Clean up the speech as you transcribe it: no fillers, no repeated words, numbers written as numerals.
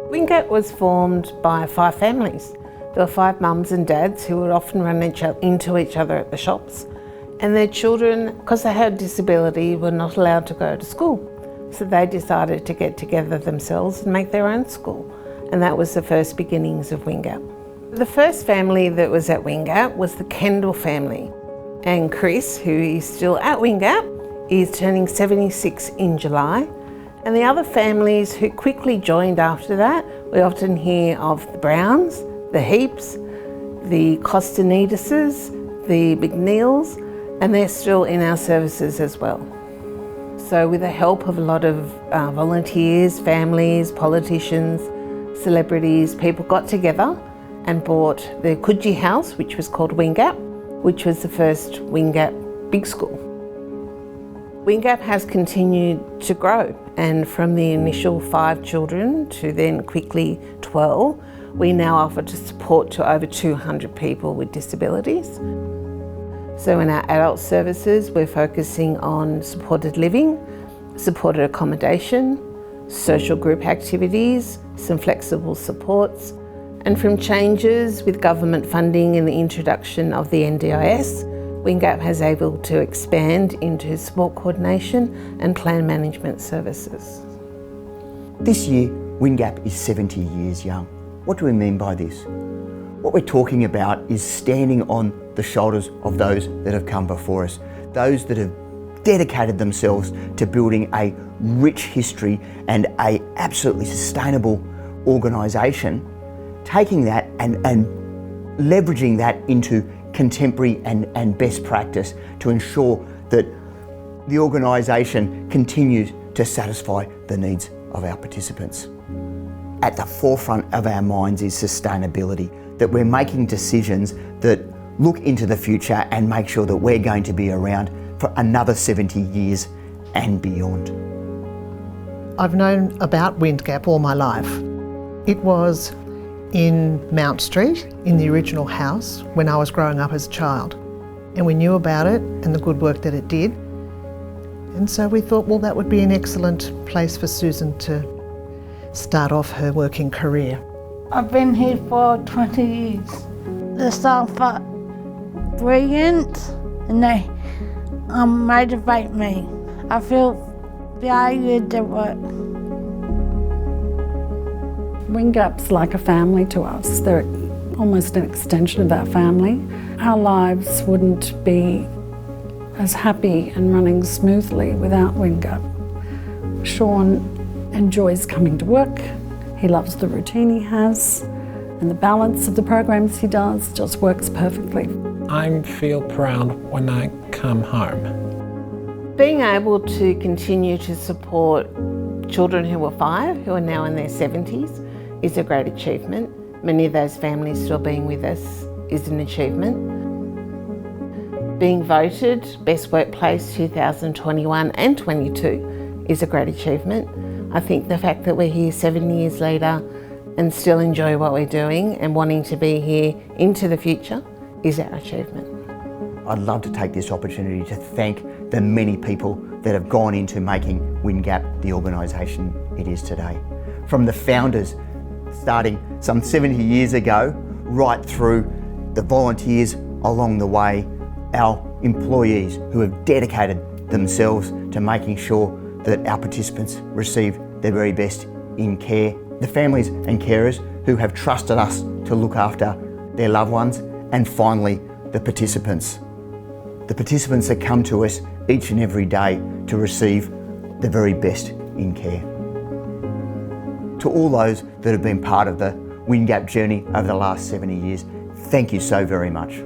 Windgap was formed by 5 families. There were 5 mums and dads who would often run into each other at the shops, and their children, because they had disability, were not allowed to go to school. So they decided to get together themselves and make their own school, and that was the first beginnings of Windgap. The first family that was at Windgap was the Kendall family, and Chris, who is still at Windgap, is turning 76 in July. And the other families who quickly joined after that, we often hear of the Browns, the Heaps, the Costanidises, the McNeils, and they're still in our services as well. So with the help of a lot of volunteers, families, politicians, celebrities, people got together and bought the Coogee house, which was called Windgap, which was the first Windgap big school. Windgap has continued to grow, and from the initial 5 children to then quickly 12, we now offer support to over 200 people with disabilities. So in our adult services, we're focusing on supported living, supported accommodation, social group activities, some flexible supports, and from changes with government funding and the introduction of the NDIS, Windgap has able to expand into sport coordination and plan management services. This year, Windgap is 70 years young. What do we mean by this? What we're talking about is standing on the shoulders of those that have come before us, those that have dedicated themselves to building a rich history and an absolutely sustainable organisation, taking that and leveraging that into contemporary and best practice to ensure that the organisation continues to satisfy the needs of our participants. At the forefront of our minds is sustainability, that we're making decisions that look into the future and make sure that we're going to be around for another 70 years and beyond. I've known about Windgap all my life. It was in Mount Street, in the original house, when I was growing up as a child. And we knew about it and the good work that it did. And so we thought, well, that would be an excellent place for Susan to start off her working career. I've been here for 20 years. The staff are brilliant and they motivate me. I feel valued at work. Windgap's like a family to us. They're almost an extension of our family. Our lives wouldn't be as happy and running smoothly without Windgap. Sean enjoys coming to work. He loves the routine he has, and the balance of the programs he does just works perfectly. I feel proud when I come home. Being able to continue to support children who were 5, who are now in their 70s, is a great achievement. Many of those families still being with us is an achievement. Being voted Best Workplace 2021 and 22 is a great achievement. I think the fact that we're here 7 years later and still enjoy what we're doing and wanting to be here into the future is our achievement. I'd love to take this opportunity to thank the many people that have gone into making Windgap the organisation it is today. From the founders, starting some 70 years ago, right through the volunteers along the way, our employees who have dedicated themselves to making sure that our participants receive their very best in care, the families and carers who have trusted us to look after their loved ones, and finally the participants. The participants that come to us each and every day to receive the very best in care. To all those that have been part of the Windgap journey over the last 70 years, thank you so very much.